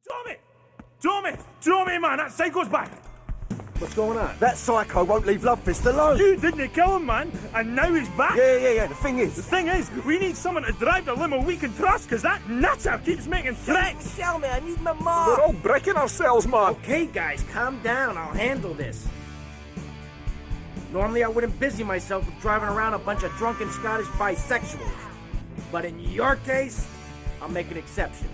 Tommy! Tommy! Tommy, man, that psycho's back! What's going on? That psycho won't leave Lovefist alone. You didn't kill him, man, and now he's back? Yeah. The thing The is... thing is, we need someone to drive the limo we can trust, because that nutter keeps making threats! Tell me, I need my mom. We're all breaking ourselves, man. Okay, guys, calm down. I'll handle this. Normally, I wouldn't busy myself with driving around a bunch of drunken Scottish bisexuals. But in your case, I'll make an exception.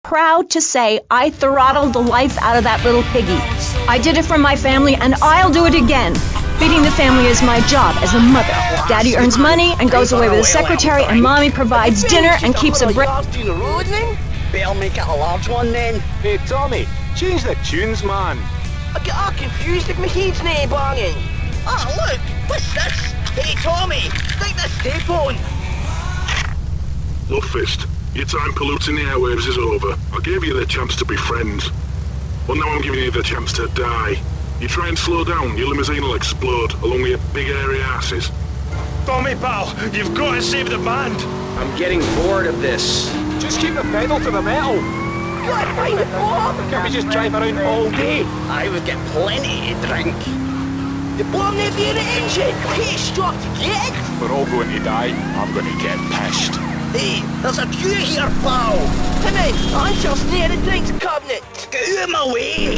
Proud to say I throttled the life out of that little piggy. I did it for my family, and I'll do it again. Feeding the family is my job as a mother. Daddy earns money and goes away with a secretary, and Mommy provides dinner and keeps a break. Better make it a large one then. Hey, Tommy, change the tunes, man. I get all confused if my head's nae banging. Oh, look, what's this? Hey, Tommy, stick this tape on. Lovefist, your time polluting the airwaves is over. I gave you the chance to be friends. Well, now I'm giving you the chance to die. You try and slow down, your limousine will explode, along with your big airy asses. Tommy, pal, you've got to save the band! I'm getting bored of this. Just keep the pedal to the metal. God, find it, Bob! Can't we just drive around all day? I would get plenty to drink. The bomb near the engine. Hey, stop to get. We're all going to die. I'm going to get pissed. Hey, there's a queue here, pal. Come in, Answer's near the drinks cabinet. Get out of my way.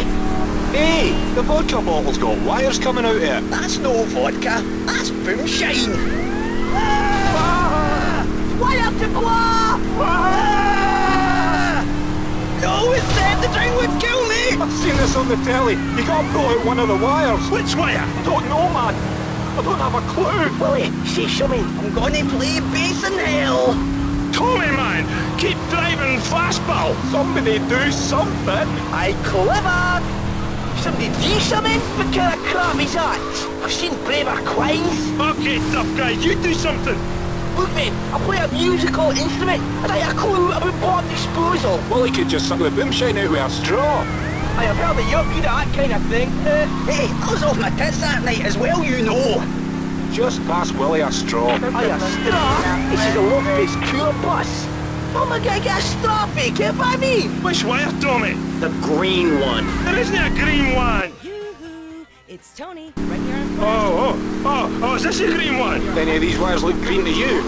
Hey, the vodka bottle's got wires coming out of it. That's no vodka. That's boomshine. Ah! What up to blow? Ah! No, it's said the drink would kill me. I've seen this on the telly. You gotta pull out one of the wires. Which wire? I don't know, man. I don't have a clue. Willie, say something. I'm gonna play bass in hell. Tommy, man, keep driving fast, pal! Somebody do something. I clever. Somebody do something? What kind of crap is that? I've seen braver quines. Okay, tough guy, you do something! Look, mate, I play a musical instrument. I have a clue about bomb disposal. Well, he could just suck the boomshine out with a straw. I have heard that you're good at that kind of thing. Hey, I was off my tits that night as well, you know. Just pass Willie a straw. I a straw? This is a Lovefist tour bus. Oh my god, get a straw fake, get by me? Which wire, Tommy? The green one. There isn't a green one! Yoo-hoo! It's Tony, right here on Oh, is this a green one? Any of these wires look green to you?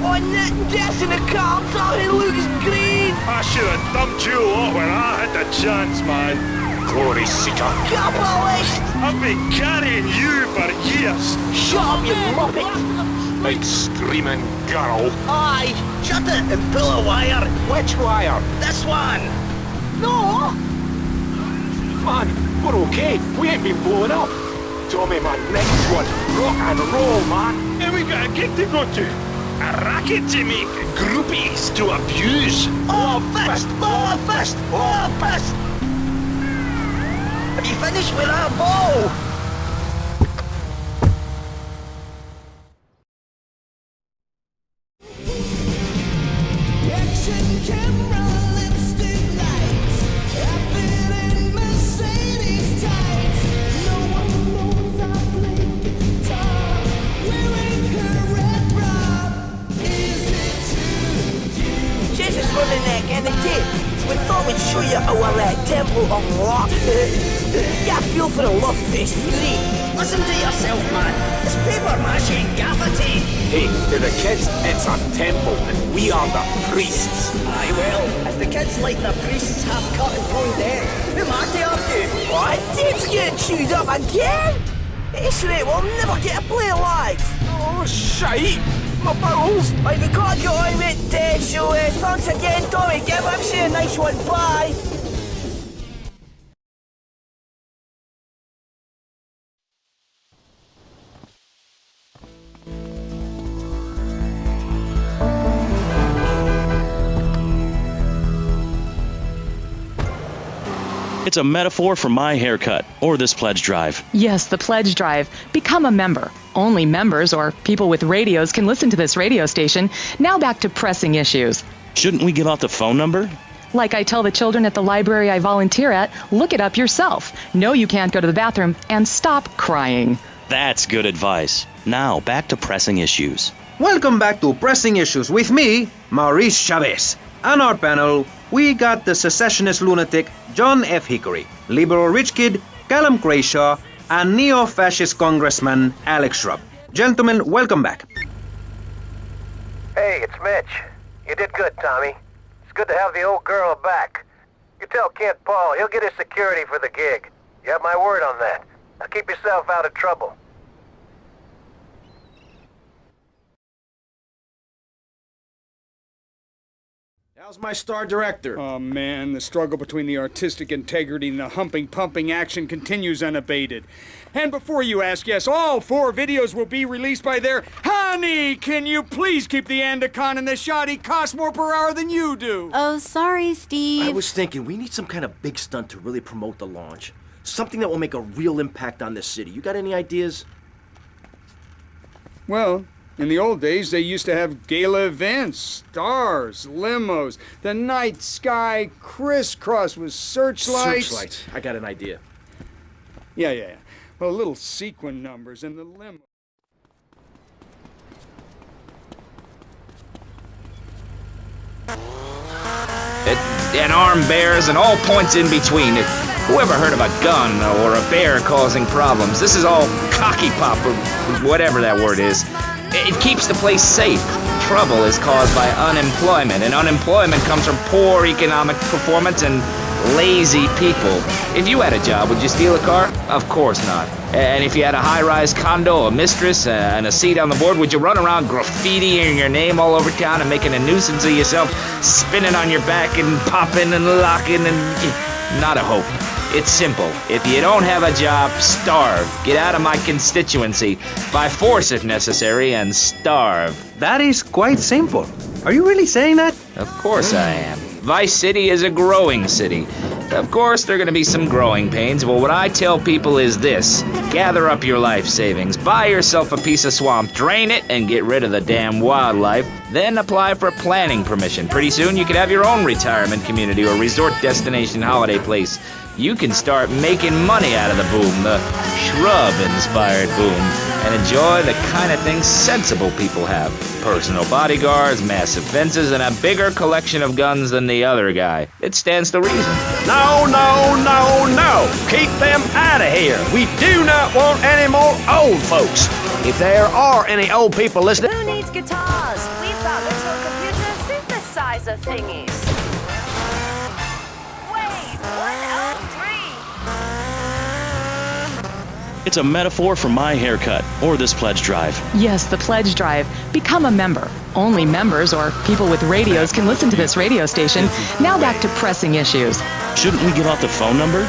Oh, net death in the car, it looks green. I should have dumped you a lot when I had the chance, man. Glory seeker. Capitalist! I've been carrying you for years. Shut up, you muppet! Big screaming girl. Aye, shut it and pull a wire. Which wire? This one. No! Man, we're okay. We ain't been blowing up. Tommy, man, next one. Rock and roll, man. And we got a gig to go to. A racket to make, groupies to abuse. Oh, fist! Oh, fist! Oh, fist! Have you finished with our ball? We thought we'd show you our Temple of Rock. Get a feel for the Lovefist fury. Listen to yourself, man. It's paper mache and gaffer tape. Hey, to the kids, it's a temple, and we are the priests. Aye, well, if the kids like their priests half cut and thrown dead, who am I to argue? What? Dave's getting chewed up again? This rate, we'll never get to play live. Oh, shite! My bowels! Right, we gotta get on with it, so thanks again, Tommy. Give MC a nice one. Bye. It's a metaphor for my haircut or this pledge drive. Yes, the pledge drive. Become a member. Only members or people with radios can listen to this radio station. Now back to pressing issues. Shouldn't we give out the phone number? Like I tell the children at the library I volunteer at, look it up yourself. No, you can't go to the bathroom, and stop crying. That's good advice. Now back to pressing issues. Welcome back to Pressing Issues with me, Maurice Chavez, and our panel, we got the secessionist lunatic John F. Hickory, liberal rich kid Callum Grayshaw, and neo-fascist congressman Alex Shrub. Gentlemen, welcome back. Hey, it's Mitch. You did good, Tommy. It's good to have the old girl back. You tell Kent Paul he'll get his security for the gig. You have my word on that. Now keep yourself out of trouble. How's my star director? Oh man, the struggle between the artistic integrity and the humping, pumping action continues unabated. And before you ask, yes, all 4 videos will be released by their... Honey, can you please keep the Andacon in the shot? He costs more per hour than you do. Oh, sorry, Steve. I was thinking, we need some kind of big stunt to really promote the launch. Something that will make a real impact on this city. You got any ideas? Well, in the old days, they used to have gala events, stars, limos, the night sky crisscross with searchlights. Searchlights. I got an idea. Yeah. Well, little sequin numbers in the limo. And arm bears and all points in between. Whoever heard of a gun or a bear causing problems? This is all cocky pop or whatever that word is. It keeps the place safe. Trouble is caused by unemployment, and unemployment comes from poor economic performance and lazy people. If you had a job, would you steal a car? Of course not. And if you had a high-rise condo, a mistress, and a seat on the board, would you run around graffitiing your name all over town and making a nuisance of yourself, spinning on your back and popping and locking and... Not a hope. It's simple. If you don't have a job, starve. Get out of my constituency. By force if necessary, and starve. That is quite simple. Are you really saying that? Of course I am. Vice City is a growing city. Of course, there are going to be some growing pains, but what I tell people is this. Gather up your life savings, buy yourself a piece of swamp, drain it, and get rid of the damn wildlife. Then apply for planning permission. Pretty soon you could have your own retirement community or resort destination holiday place. You can start making money out of the boom, the Shrub-inspired boom, and enjoy the kind of things sensible people have. Personal bodyguards, massive fences, and a bigger collection of guns than the other guy. It stands to reason. No. Keep them out of here. We do not want any more old folks. If there are any old people listening... Who needs guitars? We've got little computer synthesizer thingies. Wave 103. It's a metaphor for my haircut or this pledge drive. Yes, the pledge drive. Become a member. Only members or people with radios can listen to this radio station. Now back to pressing issues. Shouldn't we give out the phone number?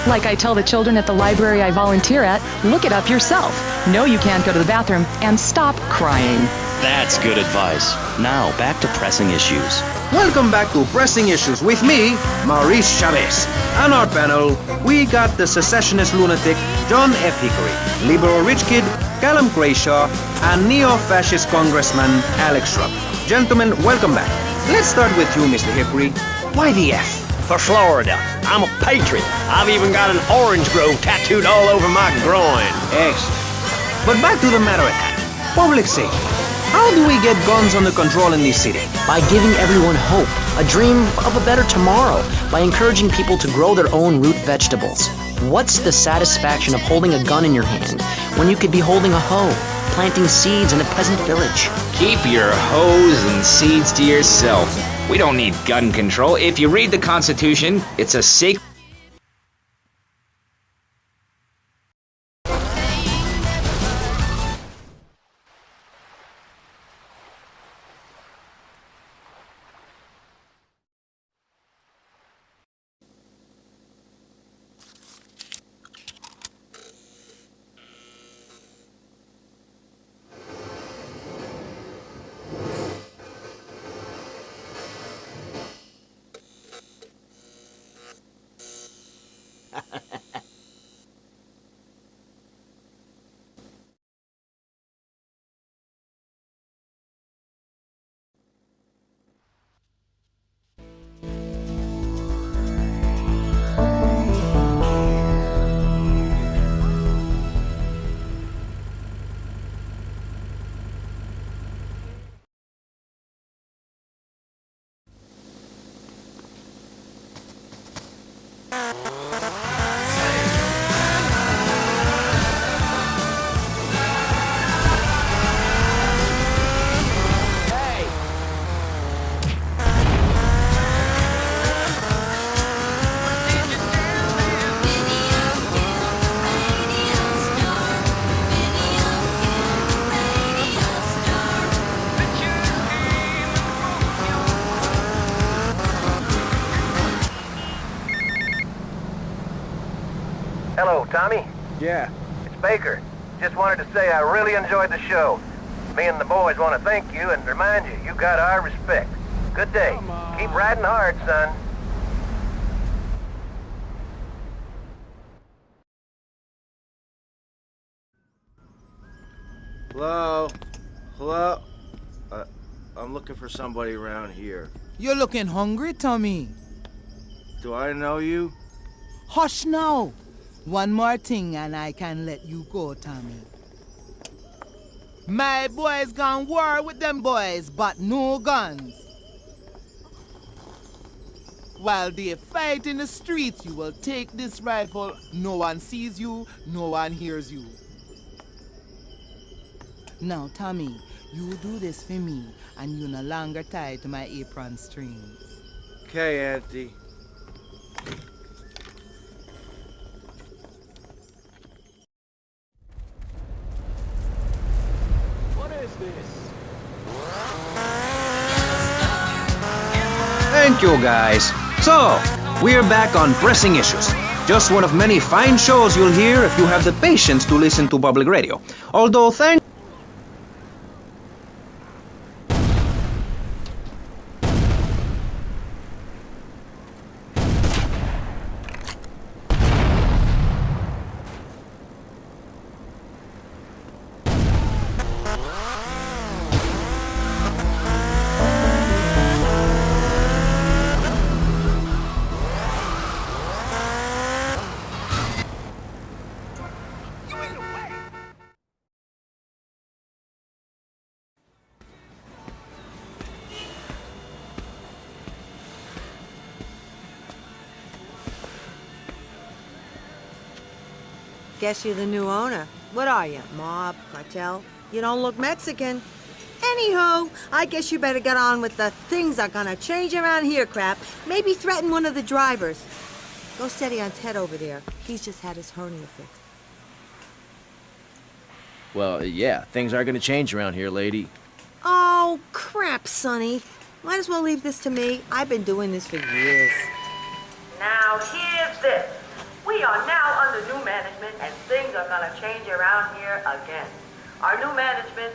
Like I tell the children at the library I volunteer at, look it up yourself. No, you can't go to the bathroom, and stop crying. That's good advice. Now, back to pressing issues. Welcome back to Pressing Issues with me, Maurice Chavez. On our panel, we got the secessionist lunatic John F. Hickory, liberal rich kid Callum Grayshaw, and neo-fascist congressman Alex Shrub. Gentlemen, welcome back. Let's start with you, Mr. Hickory. Why the F? For Florida. I'm a patriot. I've even got an orange grove tattooed all over my groin. Excellent. But back to the matter at hand. Public safety. How do we get guns under control in this city? By giving everyone hope, a dream of a better tomorrow, by encouraging people to grow their own root vegetables. What's the satisfaction of holding a gun in your hand when you could be holding a hoe, planting seeds in a peasant village? Keep your hoes and seeds to yourself. We don't need gun control. If you read the Constitution, it's a sacred... Tommy? Yeah. It's Baker. Just wanted to say I really enjoyed the show. Me and the boys want to thank you and remind you got our respect. Good day. Keep riding hard, son. Hello? Hello? I'm looking for somebody around here. You're looking hungry, Tommy. Do I know you? Hush now. One more thing and I can let you go, Tommy. My boys gone war with them boys, but no guns. While they fight in the streets, you will take this rifle. No one sees you, no one hears you. Now, Tommy, you do this for me, and you're no longer tied to my apron strings. Okay, Auntie. What is this? Thank you, guys. So, we're back on Pressing Issues. Just one of many fine shows you'll hear if you have the patience to listen to public radio. Although, Guess you're the new owner. What are you, mob, cartel? You don't look Mexican. Anywho, I guess you better get on with the things are gonna change around here crap. Maybe threaten one of the drivers. Go steady on Ted over there. He's just had his hernia fixed. Well, yeah, things are gonna change around here, lady. Oh, crap, Sonny. Might as well leave this to me. I've been doing this for years. Now here's this. We are now under new management and things are gonna change around here again. Our new management,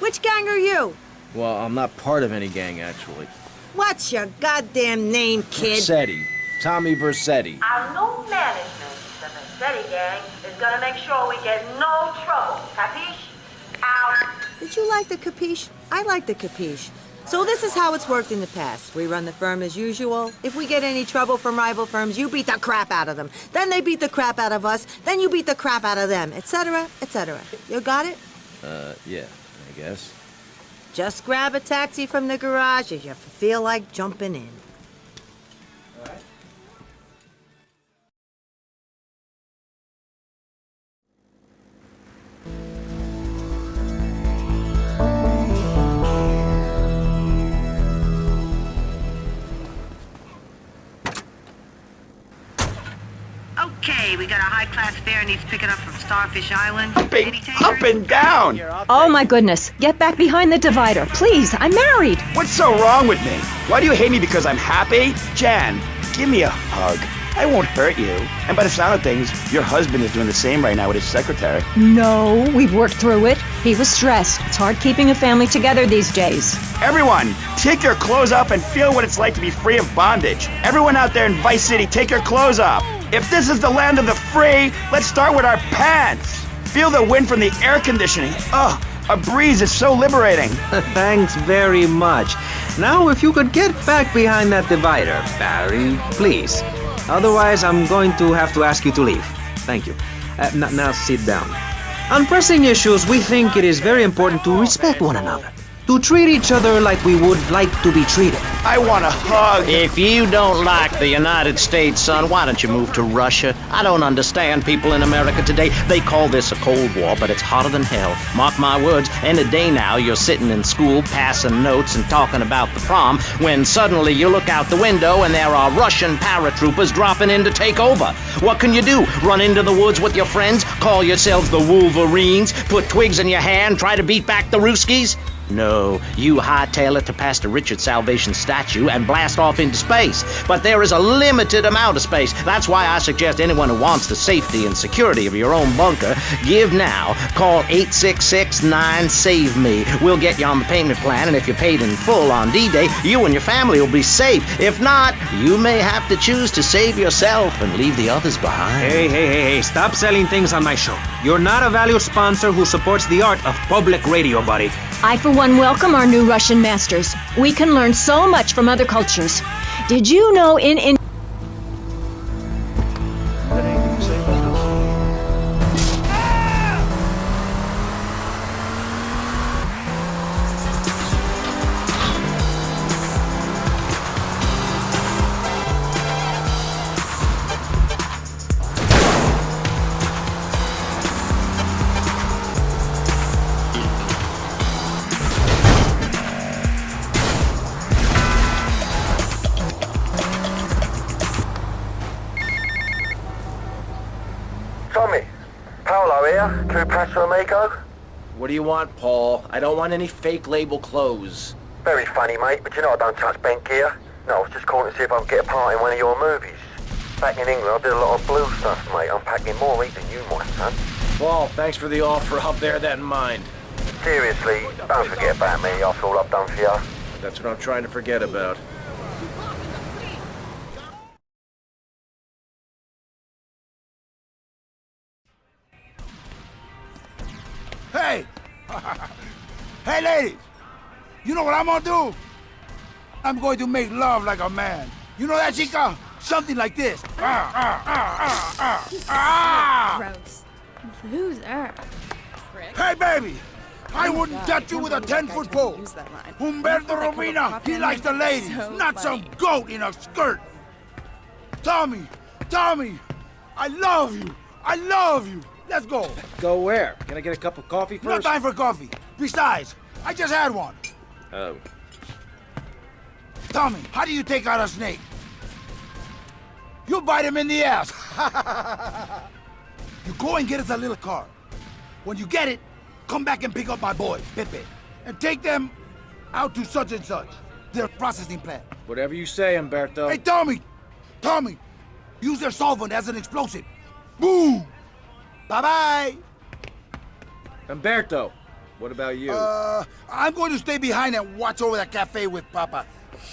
Which gang are you? Well, I'm not part of any gang, actually. What's your goddamn name, kid? Versetti. Tommy Versetti. Our new management, the Versetti gang, is gonna make sure we get no trouble. Capiche? Out. Did you like the capiche? I like the capiche. So this is how it's worked in the past. We run the firm as usual. If we get any trouble from rival firms, you beat the crap out of them. Then they beat the crap out of us. Then you beat the crap out of them, etc., etc. You got it? Yeah, I guess. Just grab a taxi from the garage if you feel like jumping in. Okay, we got a high-class fare needs picking up from Starfish Island. Up and down! Oh my goodness. Get back behind the divider. Please, I'm married. What's so wrong with me? Why do you hate me because I'm happy? Jan, give me a hug. I won't hurt you. And by the sound of things, your husband is doing the same right now with his secretary. No, we've worked through it. He was stressed. It's hard keeping a family together these days. Everyone, take your clothes off and feel what it's like to be free of bondage. Everyone out there in Vice City, take your clothes off. If this is the land of the free, let's start with our pants. Feel the wind from the air conditioning. Ugh, a breeze is so liberating. Thanks very much. Now, if you could get back behind that divider, Barry, please. Otherwise, I'm going to have to ask you to leave. Thank you. Now sit down. On pressing issues, we think it is very important to respect one another. To treat each other like we would like to be treated. I want a hug. If you don't like the United States, son, why don't you move to Russia? I don't understand people in America today. They call this a Cold War, but it's hotter than hell. Mark my words, any day now you're sitting in school passing notes and talking about the prom when suddenly you look out the window and there are Russian paratroopers dropping in to take over. What can you do? Run into the woods with your friends? Call yourselves the Wolverines? Put twigs in your hair and try to beat back the Ruskies? No, you hightail it to past the Richard Salvation statue and blast off into space. But there is a limited amount of space. That's why I suggest anyone who wants the safety and security of your own bunker, give now. Call 866-9-SAVE-ME. We'll get you on the payment plan, and if you're paid in full on D-Day, you and your family will be safe. If not, you may have to choose to save yourself and leave the others behind. Hey, stop selling things on my show. You're not a valued sponsor who supports the art of public radio, buddy. I, for one, welcome our new Russian masters. We can learn so much from other cultures. Did you know in Tommy, Paolo here, Tu Paso Amigo. What do you want, Paul? I don't want any fake label clothes. Very funny, mate, but you know I don't touch bent gear. No, I was just calling to see if I could get a part in one of your movies. Back in England, I did a lot of blue stuff, mate. I'm packing more heat than you, my son. Paul, thanks for the offer. I'll bear that in mind. Seriously, don't forget about me after all I've done for you. That's what I'm trying to forget about. Hey! Hey, ladies! You know what I'm gonna do? I'm going to make love like a man. You know that, chica? Something like this. Gross. Loser. Hey, baby! I wouldn't touch you with a 10-foot pole. Humberto Robina, he likes the ladies, not some goat in a skirt. Tommy, I love you. I love you. Let's go. Go where? Can I get a cup of coffee first? No time for coffee. Besides, I just had one. Oh. Tommy, how do you take out a snake? You bite him in the ass. You go and get us a little car. When you get it, come back and pick up my boys, Pepe, and take them out to such and such, their processing plant. Whatever you say, Umberto. Hey, Tommy, use their solvent as an explosive. Boom! Bye-bye. Umberto, what about you? I'm going to stay behind and watch over that cafe with Papa.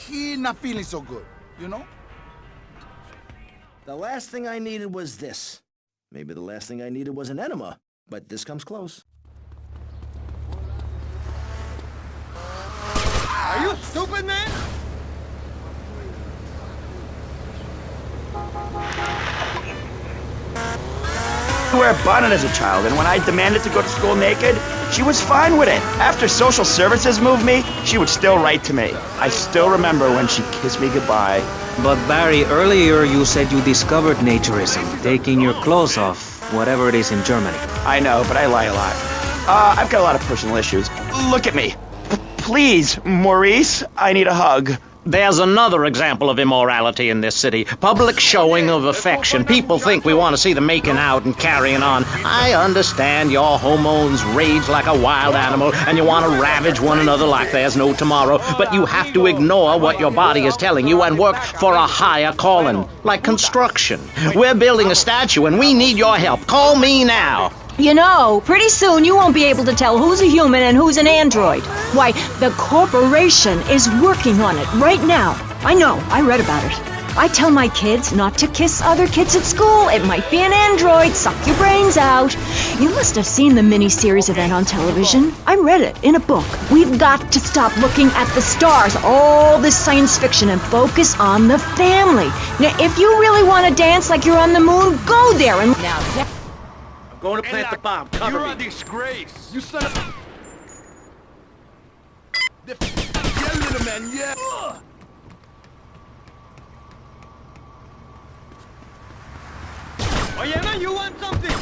He's not feeling so good, you know? The last thing I needed was this. Maybe the last thing I needed was an enema, but this comes close. Are you stupid, man? I wore a bonnet as a child, and when I demanded to go to school naked, she was fine with it. After social services moved me, she would still write to me. I still remember when she kissed me goodbye. But Barry, earlier you said you discovered naturism, taking your clothes off, whatever it is in Germany. I know, but I lie a lot. I've got a lot of personal issues. Look at me. Please, Maurice, I need a hug. There's another example of immorality in this city. Public showing of affection. People think we want to see them making out and carrying on. I understand your hormones rage like a wild animal and you want to ravage one another like there's no tomorrow, but you have to ignore what your body is telling you and work for a higher calling, like construction. We're building a statue and we need your help. Call me now. You know, pretty soon you won't be able to tell who's a human and who's an android. Why, the corporation is working on it right now. I know, I read about it. I tell my kids not to kiss other kids at school. It might be an android, suck your brains out. You must have seen the mini-series event on television. I read it in a book. We've got to stop looking at the stars, all this science fiction, and focus on the family. Now, if you really want to dance like you're on the moon, go there and... Now, I'm going to plant the bomb. Cover me. You're a disgrace. You son of... Yeah, little man, yeah. Oh, yeah, man, you want something?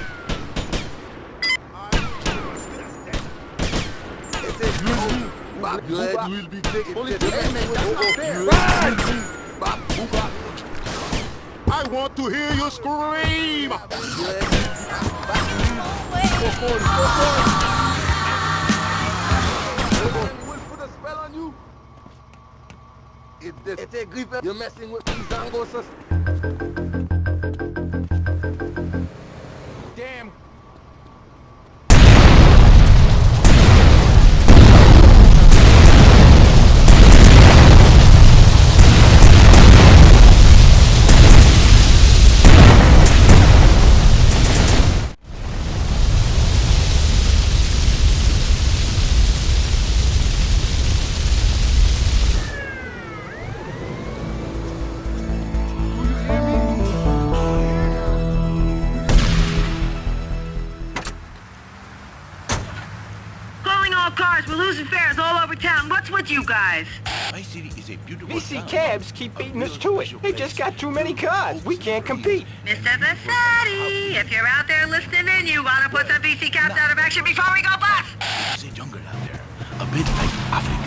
Good, we'll be taking I want to hear you scream! Este gripe, you're messing with these zangos. Damn. Cars, we're losing fares all over town. What's with you guys? My city is a beautiful VC cabs keep beating us to it. They just got too many cars. We can't compete. Mr. Vassetti, if you're out there listening in, you want to put some VC cabs out of action before we go bust. It's a jungle out there, a bit like Africa.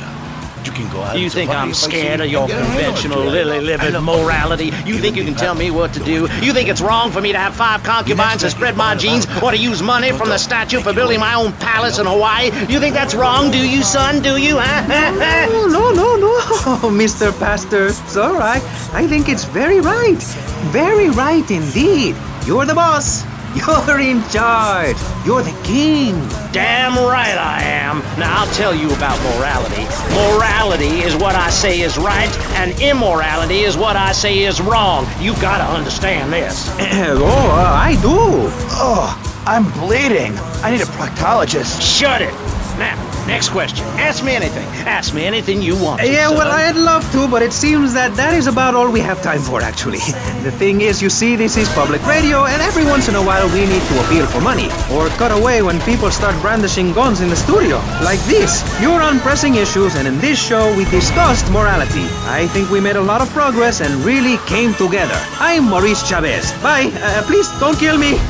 You can go out. You think I'm scared of your conventional lily-livered morality? You think you can tell me what to do? You think it's wrong for me to have 5 concubines and spread my genes, or to use money from the statue for building my own palace in Hawaii? You think that's wrong, do you, son? Do you, huh? No, Mr. Pastor. It's all right. I think it's very right. Very right indeed. You're the boss. You're in charge. You're the king. Damn right I am. Now I'll tell you about morality. Morality is what I say is right, and immorality is what I say is wrong. You've got to understand this. I do. Oh, I'm bleeding. I need a proctologist. Shut it. Now, next question. Ask me anything. Ask me anything you want to, Yeah, well, son. I'd love to, but it seems that is about all we have time for, actually. The thing is, you see, this is public radio, and every once in a while we need to appeal for money. Or cut away when people start brandishing guns in the studio. Like this. You're on Pressing Issues, and in this show we discussed morality. I think we made a lot of progress and really came together. I'm Maurice Chavez. Bye. Please, don't kill me.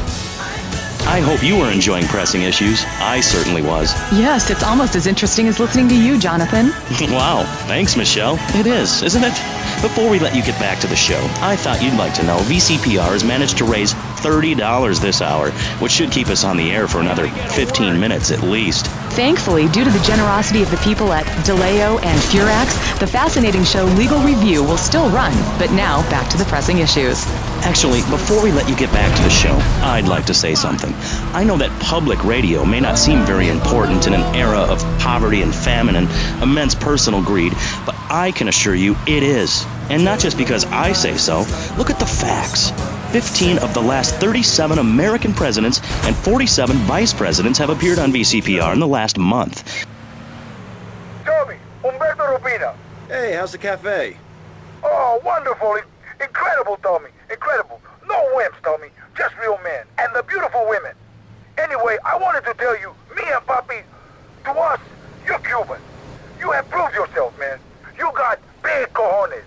I hope you were enjoying Pressing Issues. I certainly was. Yes, it's almost as interesting as listening to you, Jonathan. Wow, thanks, Michelle. It is, isn't it? Before we let you get back to the show, I thought you'd like to know VCPR has managed to raise $30 this hour, which should keep us on the air for another 15 minutes at least. Thankfully, due to the generosity of the people at DeLeo and Furax, the fascinating show Legal Review will still run. But now, back to the pressing issues. Actually, before we let you get back to the show, I'd like to say something. I know that public radio may not seem very important in an era of poverty and famine and immense personal greed, but I can assure you it is. And not just because I say so. Look at the facts. 15 of the last 37 American presidents and 47 vice presidents have appeared on VCPR in the last month. Tommy, Humberto Rubina. Hey, how's the cafe? Oh, wonderful. Incredible, Tommy. Incredible. No wimps, Tommy. Just real men. And the beautiful women. Anyway, I wanted to tell you, me and Papi, to us, you're Cuban. You have proved yourself, man. You got big cojones.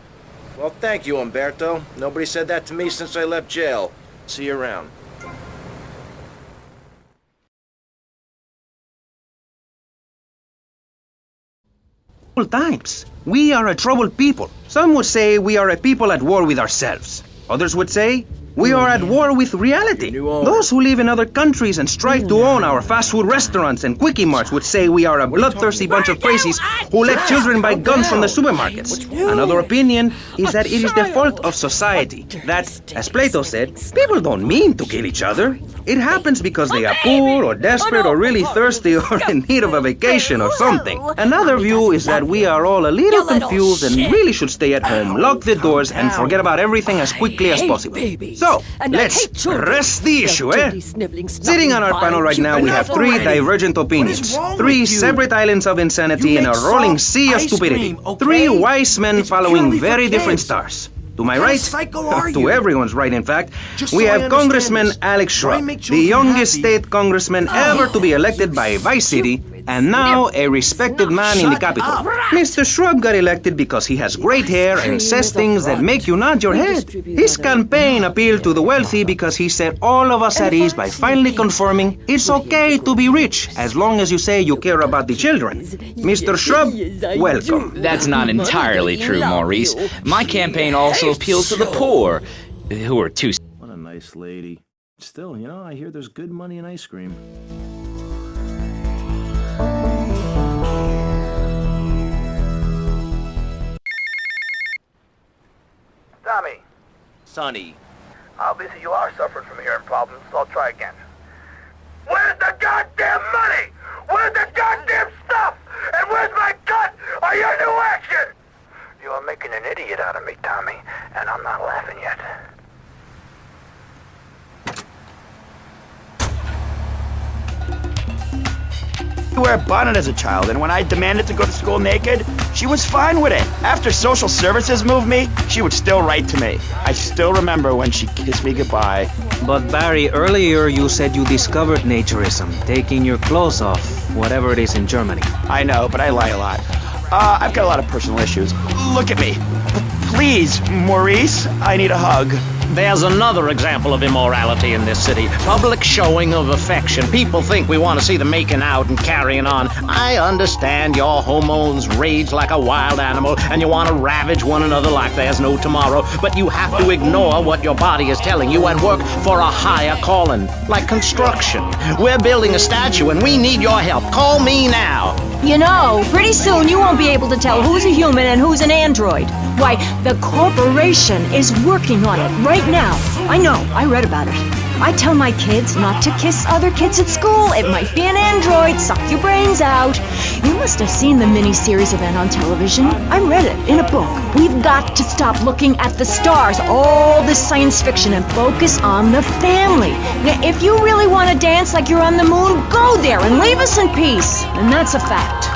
Well, thank you, Humberto. Nobody said that to me since I left jail. See you around. Times. We are a troubled people. Some would say we are a people at war with ourselves. Others would say we are at war with reality. Those who live in other countries and strive to own our fast food restaurants and quickie marts would say we are a bloodthirsty bunch of crazies who let children buy guns from the supermarkets. Another opinion is that it is the fault of society. That, as Plato said, people don't mean to kill each other. It happens because they are poor or desperate or really thirsty or in need of a vacation or something. Another view is that we are all a little confused and really should stay at home, lock the doors, and forget about everything as quickly as possible. So, let's rest the issue, eh? Sitting on our panel right now, we have 3 divergent opinions. 3 separate islands of insanity in a rolling sea of stupidity. 3 wise men following very different stars. To my right, to everyone's right in fact, we have Congressman Alex Shrub, the youngest state congressman ever to be elected by Vice City, and now a respected man in the Capitol. Mr. Shrub got elected because he has great hair and says things that make you nod your head. His campaign appealed to the wealthy because he set all of us at ease by finally confirming it's okay to be rich as long as you say you care about the children. Mr. Shrub, welcome. That's not entirely true, Maurice. My campaign also appeals to the poor, who are too... What a nice lady. Still, you know, I hear there's good money in ice cream. Sonny. Obviously, you are suffering from hearing problems, so I'll try again. Where's the goddamn money? Where's the goddamn stuff? And where's my cut on your new action? You are making an idiot out of me, Tommy, and I'm not laughing yet. To wear a bonnet as a child, and when I demanded to go to school naked, she was fine with it. After social services moved me, she would still write to me. I still remember when she kissed me goodbye. But Barry, earlier you said you discovered naturism, taking your clothes off, whatever it is in Germany. I know, but I lie a lot. I've got a lot of personal issues. Look at me. Please, Maurice, I need a hug. There's another example of immorality in this city. Public showing of affection. People think we want to see them making out and carrying on. I understand your hormones rage like a wild animal and you want to ravage one another like there's no tomorrow, but you have to ignore what your body is telling you and work for a higher calling, like construction. We're building a statue and we need your help. Call me now. You know, pretty soon you won't be able to tell who's a human and who's an android. Why, the corporation is working on it right now. I know, I read about it. I tell my kids not to kiss other kids at school. It might be an android, suck your brains out. You must have seen the mini-series event on television. I read it in a book. We've got to stop looking at the stars, all this science fiction, and focus on the family. Now, if you really want to dance like you're on the moon, go there and leave us in peace. And that's a fact.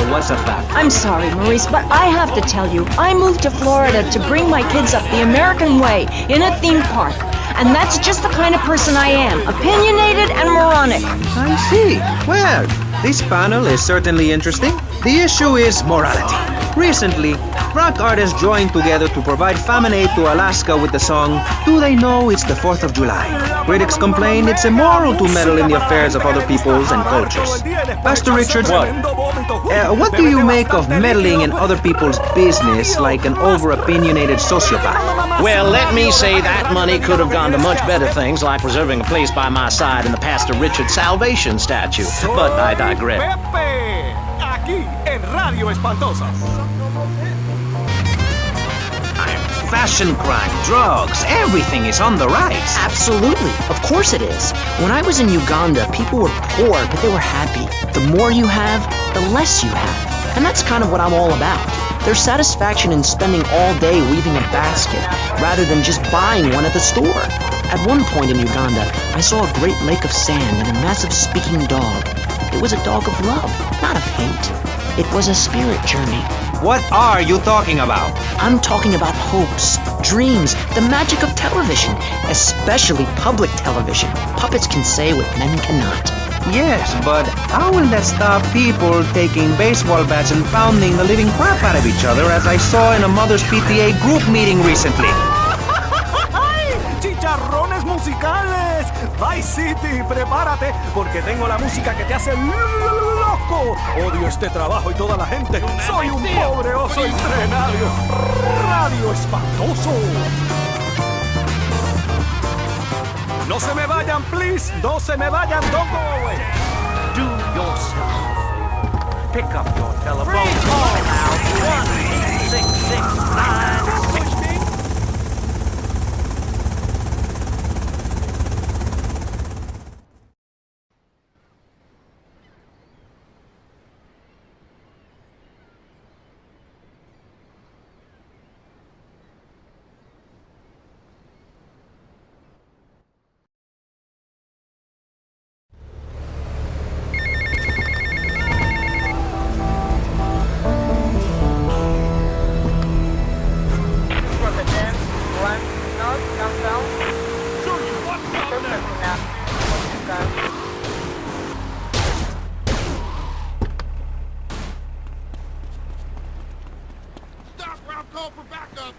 What's a fact? I'm sorry, Maurice, but I have to tell you, I moved to Florida to bring my kids up the American way in a theme park. And that's just the kind of person I am, opinionated and moronic. I see. Well, this panel is certainly interesting. The issue is morality. Recently, rock artists joined together to provide famine aid to Alaska with the song, Do They Know It's the 4th of July? Critics complain it's immoral to meddle in the affairs of other peoples and cultures. Pastor Richards, what do you make of meddling in other people's business like an over-opinionated sociopath? Well, let me say that money could have gone to much better things, like reserving a place by my side in the Pastor Richard Salvation statue. But I digress. Aquí en Radio Espantosa. Fashion crime, drugs, everything is on the rise. Absolutely. Of course it is. When I was in Uganda, people were poor, but they were happy. The more you have, the less you have. And that's kind of what I'm all about. There's satisfaction in spending all day weaving a basket, rather than just buying one at the store. At one point in Uganda, I saw a great lake of sand and a massive speaking dog. It was a dog of love, not of hate. It was a spirit journey. What are you talking about? I'm talking about hopes, dreams, the magic of television, especially public television. Puppets can say what men cannot. Yes, but how will that stop people taking baseball bats and pounding the living crap out of each other, as I saw in a Mother's PTA group meeting recently? ¡Chicharrones musicales! Vice City, prepárate, porque tengo la música que te hace loco. Odio este trabajo y toda la gente. Soy un pobre oso estrenario. Radio Espantoso. No se me vayan, please. No se me vayan. Don't go away. Do yourself a favor. Pick up your telephone. Call now. 1-866-9-6. Stop or I'll call for backup!